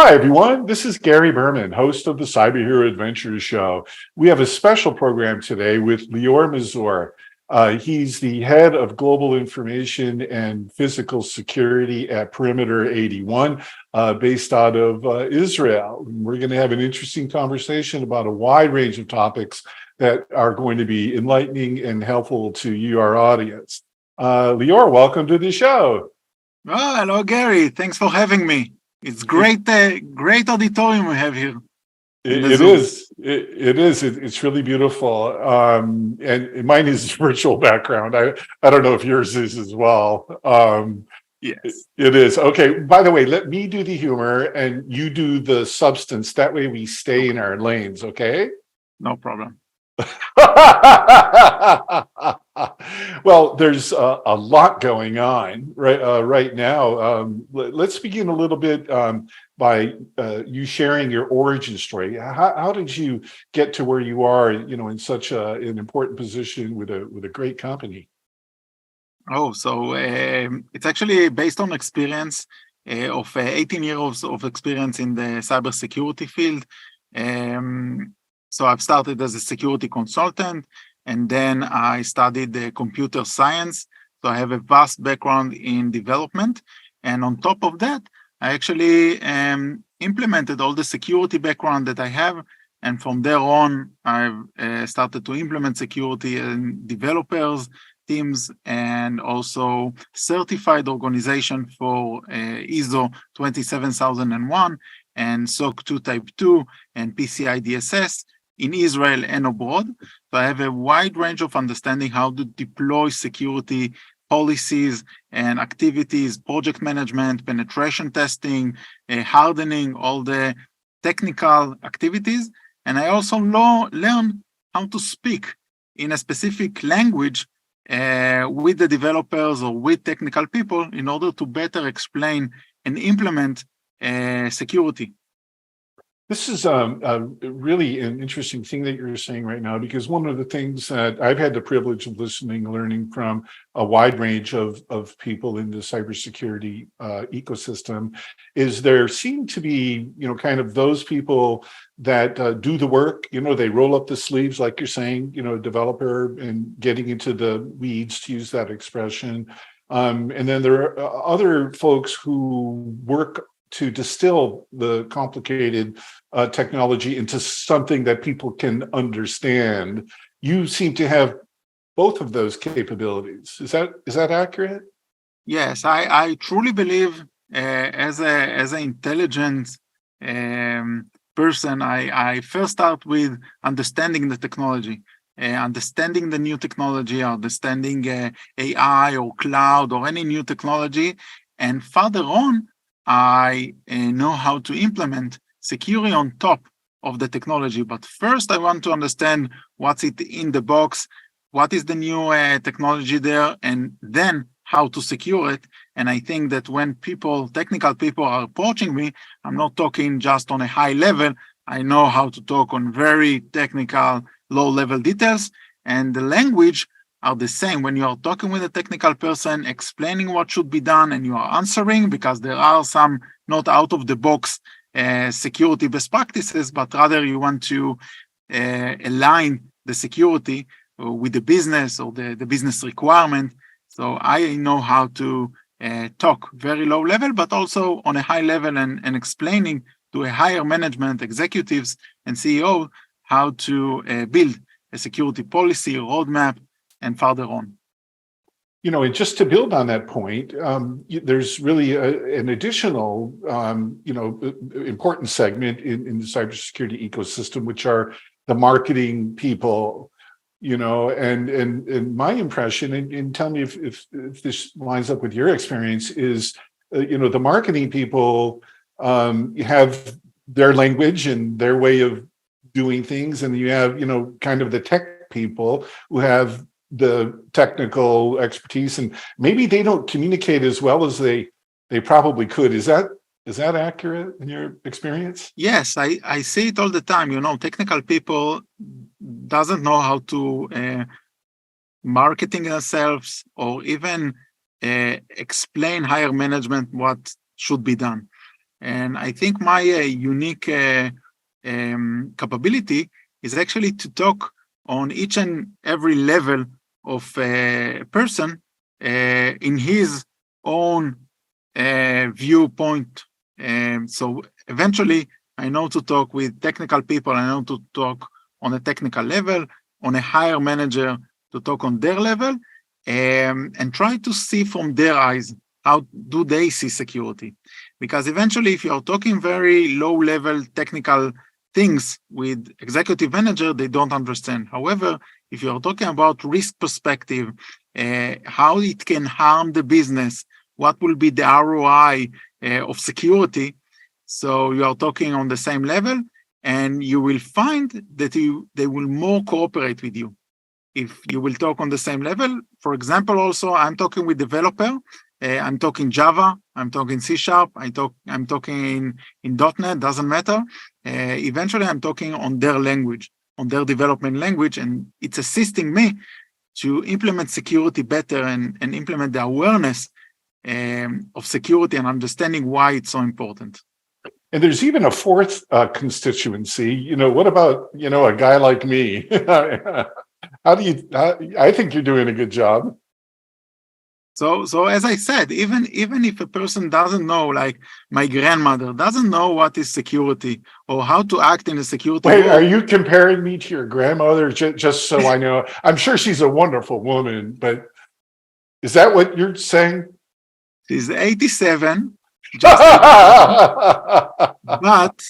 Hi, everyone. This is Gary Berman, host of the Cyber Hero Adventures Show. We have a special program today with Lior Mazor. He's the head of global information and physical security at Perimeter 81, based out of Israel. We're going to have an interesting conversation about a wide range of topics that are going to be enlightening and helpful to you, our audience. Lior, welcome to the show. Oh, hello, Gary. Thanks for having me. It's great auditorium we have here in the It Zoom. is. It is. It's really beautiful. And mine is virtual background. I don't know if yours is as well. Yes, It is. Okay. By the way, let me do the humor and you do the substance. That way we stay in okay, our lanes. Okay. no problem. Well, there's a lot going on right now. Let's begin a little bit by you sharing your origin story. How did you get to where you are? In such an important position with a great company. Oh, so it's actually based on experience of 18 years of experience in the cybersecurity field. So I've started as a security consultant, and then I studied computer science. So I have a vast background in development. And on top of that, I actually implemented all the security background that I have. And from there on, I've started to implement security in developers, teams, and also certified organization for ISO 27001 and SOC 2 Type 2 and PCI DSS in Israel and abroad. So I have a wide range of understanding how to deploy security policies and activities, project management, penetration testing, hardening, all the technical activities. And I also learn how to speak in a specific language with the developers or with technical people in order to better explain and implement security. This is really an interesting thing that you're saying right now, because one of the things that I've had the privilege of listening, learning from a wide range of people in the cybersecurity ecosystem is there seem to be, kind of those people that do the work, they roll up the sleeves, like you're saying, developer and getting into the weeds, to use that expression. And then there are other folks who work to distill the complicated technology into something that people can understand. You seem to have both of those capabilities. Is that accurate? Yes, I truly believe as an intelligent person, I first start with understanding the technology, understanding the new technology, understanding AI or cloud or any new technology. And further on, I know how to implement security on top of the technology. But first, I want to understand what's it in the box, what is the new technology there, and then how to secure it. And I think that when technical people are approaching me, I'm not talking just on a high level. I know how to talk on very technical, low level details, and the language are the same. When you are talking with a technical person, explaining what should be done, and you are answering, because there are some not out of the box security best practices, but rather you want to align the security with the business or the business requirement. So I know how to talk very low level, but also on a high level and explaining to a higher management, executives and CEO how to build a security policy, roadmap, and further on. And just to build on that point, there's really an additional, important segment in the cybersecurity ecosystem, which are the marketing people. And my impression, and tell me if this lines up with your experience, is the marketing people have their language and their way of doing things, and you have kind of the tech people who have the technical expertise, and maybe they don't communicate as well as they probably could. Is that accurate in your experience? Yes, I see it all the time. Technical people doesn't know how to marketing themselves or even explain higher management what should be done. And I think my unique capability is actually to talk on each and every level of a person in his own viewpoint. So eventually, I know to talk with technical people. I know to talk on a technical level, on a higher manager to talk on their level, and try to see from their eyes how do they see security. Because eventually, if you're talking very low-level technical things with executive manager, they don't understand. However, if you're talking about risk perspective, how it can harm the business, what will be the ROI of security, so you are talking on the same level, and you will find that they will more cooperate with you. If you will talk on the same level, for example, also I'm talking with developer, I'm talking Java, I'm talking C#, I'm talking in .NET, doesn't matter. Eventually, I'm talking on their language, on their development language, and it's assisting me to implement security better and implement the awareness of security and understanding why it's so important. And there's even a fourth constituency. What about, a guy like me? I think you're doing a good job. So as I said, even if a person doesn't know, like my grandmother doesn't know what is security or how to act in a security Wait, world. are you comparing me to your grandmother? Just so I know, I'm sure she's a wonderful woman, but is that what you're saying? She's 87, just but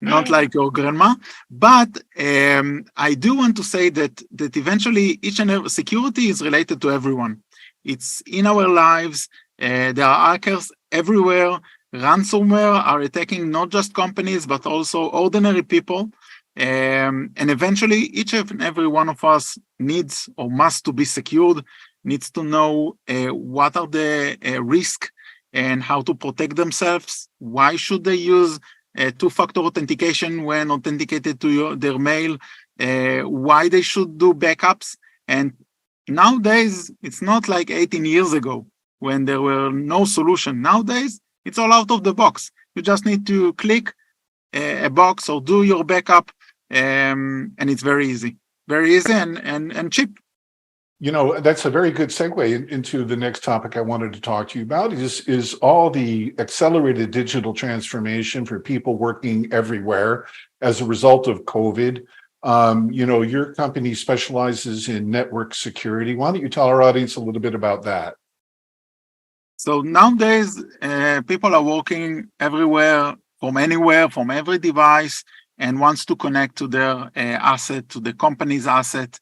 not like your grandma. But I do want to say that eventually each and every security is related to everyone. It's in our lives. There are hackers everywhere. Ransomware are attacking not just companies, but also ordinary people. And eventually, each and every one of us needs or must to be secured, needs to know what are the risks and how to protect themselves. Why should they use two-factor authentication when authenticated to their mail? Why they should do backups? And nowadays, it's not like 18 years ago when there were no solution. Nowadays, it's all out of the box. You just need to click a box or do your backup, and it's very easy and cheap. That's a very good segue into the next topic I wanted to talk to you about is all the accelerated digital transformation for people working everywhere as a result of COVID. Your company specializes in network security. Why don't you tell our audience a little bit about that? So nowadays, people are working everywhere, from anywhere, from every device, and wants to connect to their asset, to the company's asset,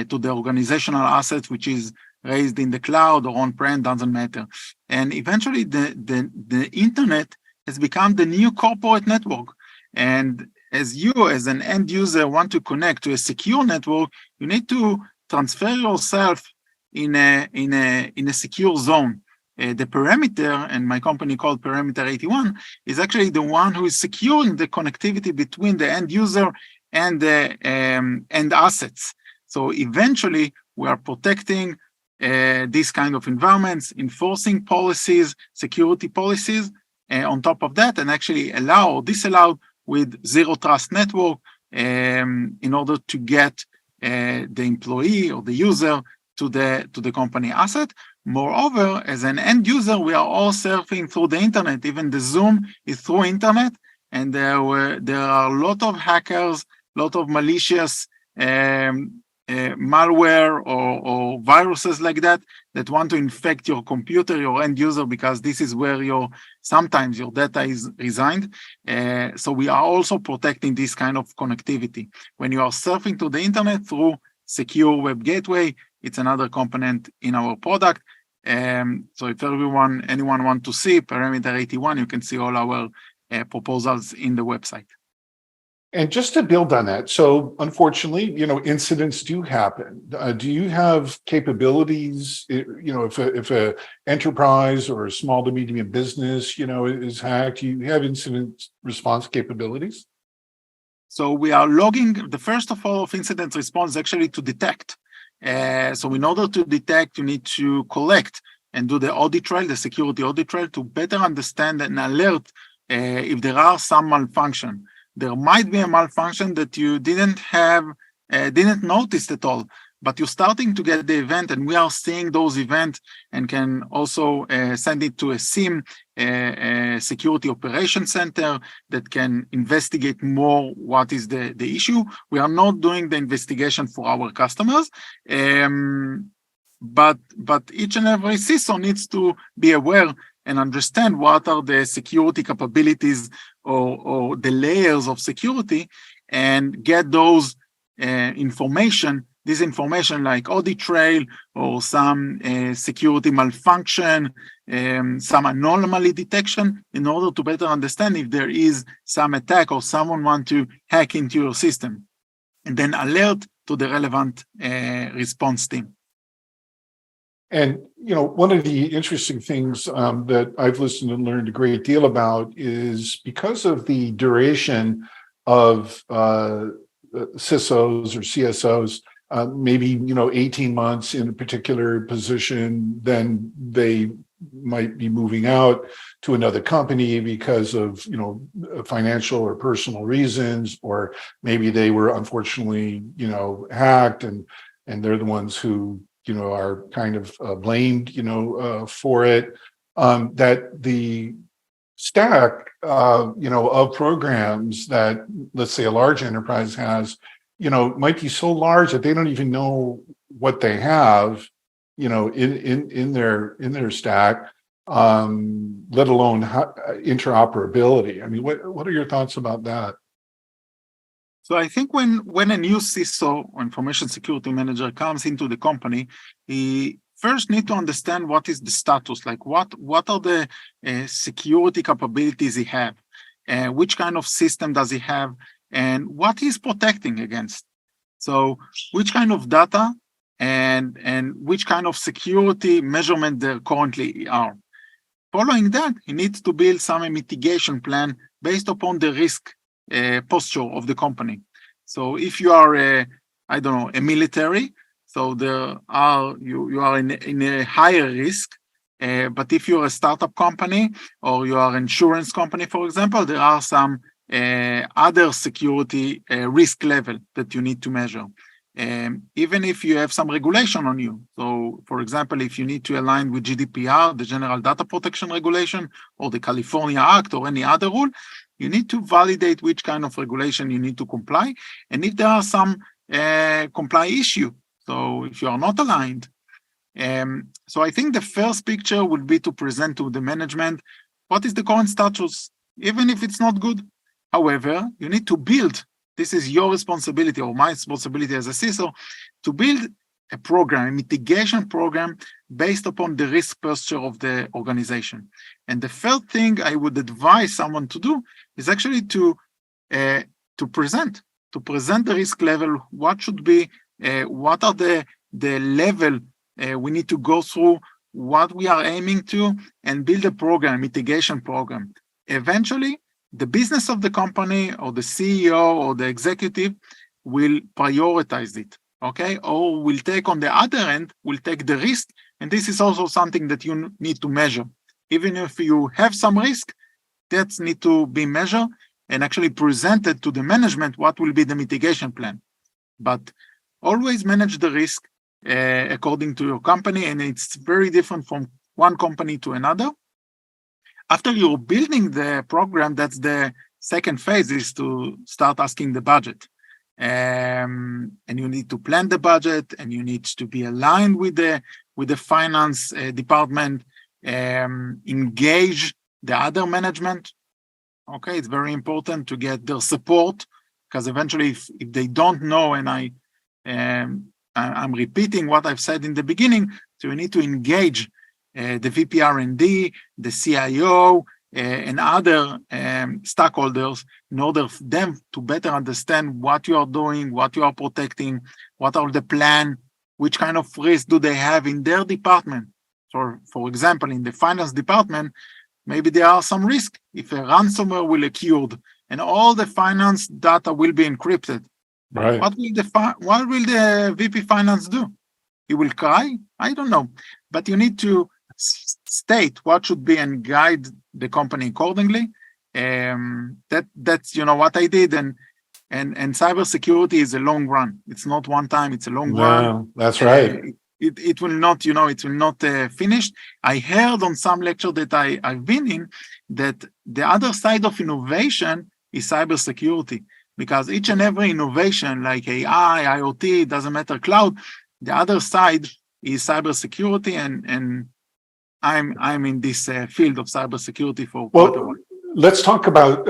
to the organizational asset, which is raised in the cloud or on-prem, doesn't matter. And eventually, the internet has become the new corporate network. And as you, as an end user, want to connect to a secure network, you need to transfer yourself in a secure zone. The perimeter, and my company called Perimeter 81, is actually the one who is securing the connectivity between the end user and the end assets. So eventually, we are protecting these kind of environments, enforcing policies, security policies on top of that, and actually allow or disallow with zero trust network in order to get the employee or the user to the company asset. Moreover, as an end user, we are all surfing through the internet. Even the Zoom is through internet, and there are a lot of hackers, a lot of malicious malware or viruses like that want to infect your computer, your end user, because this is where sometimes your data is resigned. So we are also protecting this kind of connectivity. When you are surfing to the internet through secure web gateway, it's another component in our product. So if anyone want to see Perimeter 81, you can see all our proposals in the website. And just to build on that, so unfortunately, incidents do happen. Do you have capabilities, if a enterprise or a small to medium business, is hacked, do you have incident response capabilities? So we are logging, the first of all of incident response actually to detect. So in order to detect, you need to collect and do the audit trail, the security audit trail, to better understand and alert if there are some malfunction. There might be a malfunction that you didn't notice at all, but you're starting to get the event, and we are seeing those events and can also send it to a SIEM, a security operations center, that can investigate more what is the issue. We are not doing the investigation for our customers, but each and every CISO needs to be aware and understand what are the security capabilities or the layers of security, and get those this information like audit trail or some security malfunction, some anomaly detection, in order to better understand if there is some attack or someone want to hack into your system, and then alert to the relevant response team. And, one of the interesting things that I've listened and learned a great deal about is because of the duration of CISOs or CSOs, maybe, 18 months in a particular position, then they might be moving out to another company because of, financial or personal reasons, or maybe they were unfortunately, hacked, and they're the ones who, are kind of blamed, for it. That the stack, of programs that, let's say, a large enterprise has, might be so large that they don't even know what they have, in their stack, let alone interoperability. I mean, what are your thoughts about that? So I think when a new CISO or information security manager comes into the company, he first need to understand what is the status, like what are the security capabilities he have, which kind of system does he have, and what he's protecting against. So which kind of data and which kind of security measurement there currently are. Following that, he needs to build some mitigation plan based upon the risk posture of the company. So if you are a military, so you are in a higher risk. But if you're a startup company or you are an insurance company, for example, there are some other security risk level that you need to measure. Even if you have some regulation on you. So, for example, if you need to align with GDPR, the General Data Protection Regulation, or the California Act, or any other rule, you need to validate which kind of regulation you need to comply. And if there are some comply issue, so if you are not aligned. So I think the first picture would be to present to the management what is the current status, even if it's not good. However, you need to build, this is your responsibility or my responsibility as a CISO, to build a program, a mitigation program based upon the risk posture of the organization. And the first thing I would advise someone to do is actually to present the risk level, what should be, what are the level we need to go through, what we are aiming to, and build a program, mitigation program. Eventually, the business of the company or the CEO or the executive will prioritize it, okay? Or will take on the other end, will take the risk. And this is also something that you need to measure. Even if you have some risk, that need to be measured and actually presented to the management what will be the mitigation plan. But always manage the risk according to your company, and it's very different from one company to another. After you're building the program, that's the second phase, is to start asking the budget. And you need to plan the budget, and you need to be aligned with the finance department, engage the other management. Okay, it's very important to get their support, because eventually if they don't know, and I'm repeating what I've said in the beginning, so you need to engage the VP R&D, the CIO, and other stakeholders in order for them to better understand what you are doing, what you are protecting, what are the plan, which kind of risk do they have in their department. For example, in the finance department, maybe there are some risk if a ransomware will occur and all the finance data will be encrypted. Right. What will the VP Finance do? He will cry? I don't know. But you need to state what should be and guide the company accordingly. That's what I did, and cybersecurity is a long run. It's not one time; it's a long run. No, that's right. It will not, it will not finish. I heard on some lecture that I've been in that the other side of innovation is cybersecurity, because each and every innovation like AI, IoT, doesn't matter, cloud, the other side is cybersecurity, and I'm in this field of cybersecurity for quite a while. Well, let's talk about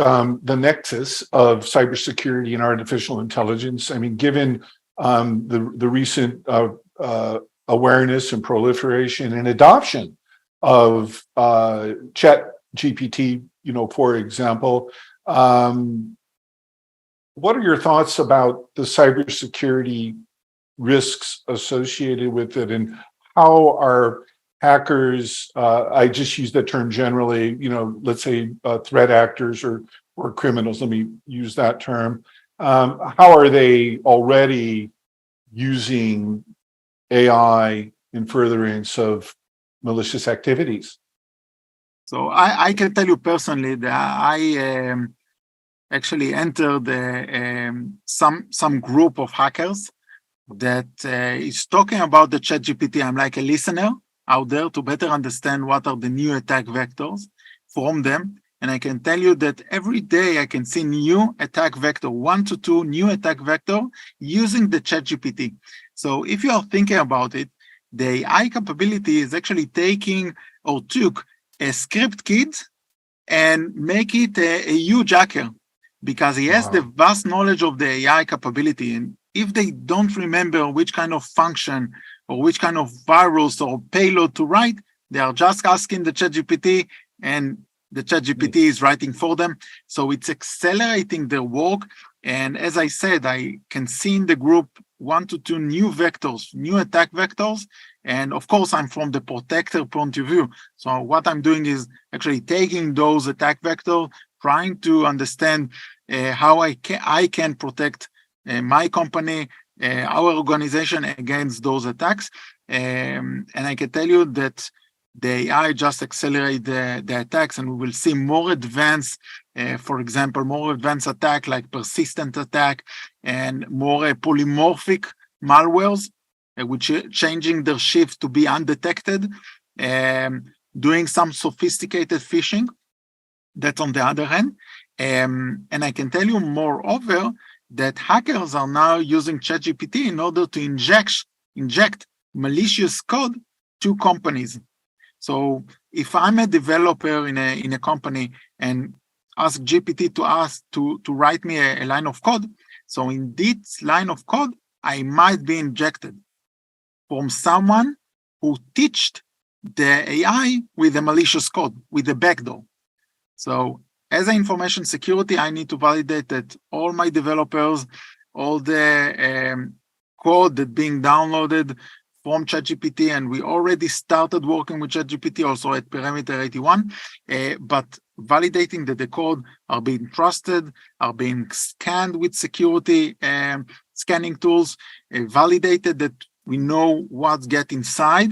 the nexus of cybersecurity and artificial intelligence. I mean, given the recent awareness and proliferation and adoption of ChatGPT, for example, what are your thoughts about the cybersecurity risks associated with it, and how are hackers, I just use the term generally, let's say threat actors or criminals, let me use that term. How are they already using AI in furtherance of malicious activities? So I can tell you personally that I actually entered some group of hackers that is talking about the ChatGPT. I'm like a listener out there to better understand what are the new attack vectors from them. And I can tell you that every day I can see new attack vector, 1 to 2 new attack vector using the ChatGPT. So if you are thinking about it, the AI capability is actually taking or took a script kit and make it a huge hacker, because he has the vast knowledge of the AI capability. And if they don't remember which kind of function or which kind of virus or payload to write, they are just asking the ChatGPT, and the ChatGPT is writing for them. So it's accelerating their work. And as I said, I can see in the group 1 to 2 new vectors, new attack vectors. And of course, I'm from the protector point of view. So what I'm doing is actually taking those attack vectors, trying to understand how I can protect my company, our organization against those attacks. And I can tell you that the AI just accelerate the attacks, and we will see more advanced, for example, more advanced attack like persistent attack and more polymorphic malwares, which are changing their shift to be undetected, doing some sophisticated phishing. That's on the other hand. And I can tell you moreover that hackers are now using ChatGPT in order to inject malicious code to companies. So if I'm a developer in a company and ask GPT to write me a line of code, so in this line of code, I might be injected from someone who teached the AI with a malicious code, with a backdoor. So as an information security, I need to validate that all my developers, all the code that being downloaded from ChatGPT, and we already started working with ChatGPT also at Perimeter 81, but validating that the code are being trusted, are being scanned with security scanning tools, validated that we know what's get inside,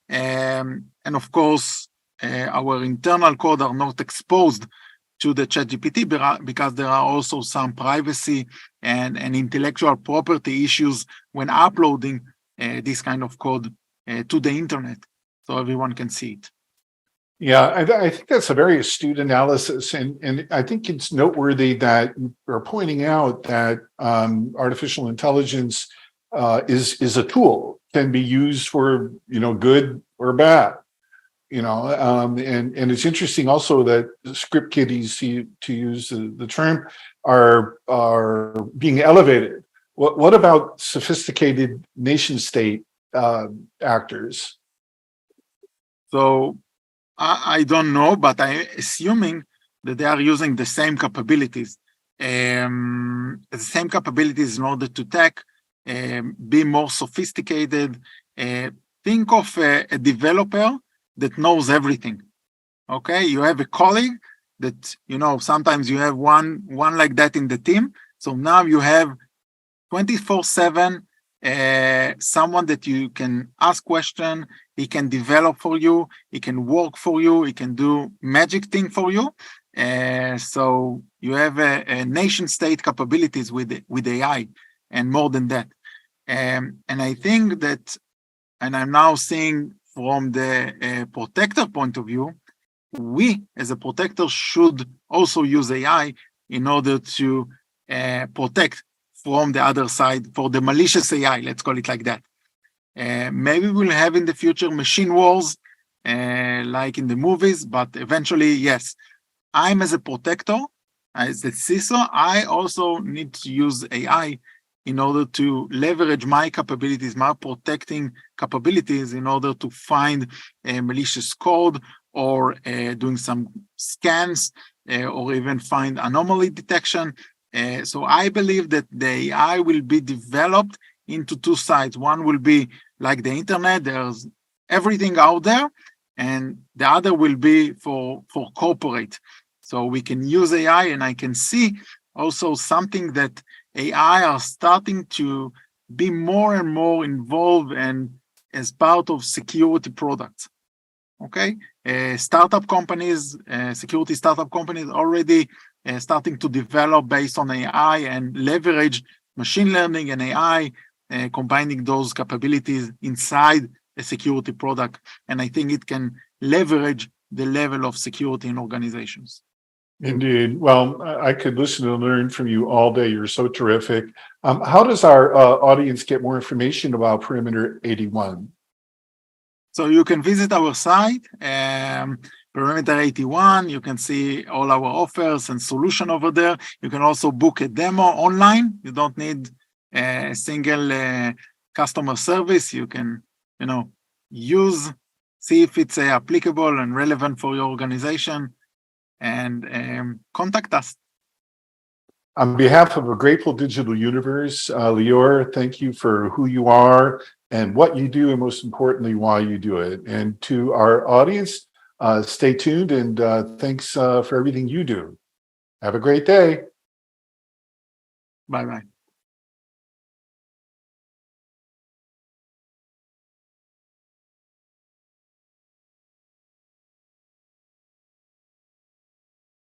and of course, our internal code are not exposed to the ChatGPT, because there are also some privacy and intellectual property issues when uploading this kind of code to the internet, so everyone can see it. Yeah, I think that's a very astute analysis, and I think it's noteworthy that you're pointing out that artificial intelligence is a tool, can be used for good or bad. And it's interesting also that script kiddies, to use the term, are being elevated. What about sophisticated nation state actors? So I don't know, but I'm assuming that they are using the same capabilities. The same capabilities in order to attack, be more sophisticated. Think of a developer that knows everything. Okay, you have a colleague that sometimes you have one like that in the team. So now you have 24/7 someone that you can ask question. He can develop for you. He can work for you. He can do magic thing for you. So you have a nation state capabilities with AI and more than that. And I think that, and I'm now seeing from the protector point of view, we as a protector should also use AI in order to protect from the other side for the malicious AI, let's call it like that. Maybe we'll have in the future machine wars like in the movies, but eventually, yes, I'm as a protector, as a CISO, I also need to use AI in order to leverage my capabilities, my protecting capabilities in order to find malicious code or doing some scans or even find anomaly detection. So I believe that the AI will be developed into two sides. One will be like the internet, there's everything out there, and the other will be for corporate. So we can use AI, and I can see also something that AI are starting to be more and more involved and as part of security products. Okay, startup companies, security startup companies already starting to develop based on AI and leverage machine learning and AI, combining those capabilities inside a security product. And I think it can leverage the level of security in organizations. Indeed. Well, I could listen and learn from you all day. You're so terrific. How does our audience get more information about Perimeter 81? So you can visit our site, Perimeter 81. You can see all our offers and solution over there. You can also book a demo online. You don't need a single customer service. You can, see if it's applicable and relevant for your organization, and contact us. On behalf of a grateful digital universe, Lior, thank you for who you are and what you do, and most importantly, why you do it. And to our audience, stay tuned, and thanks for everything you do. Have a great day. Bye-bye.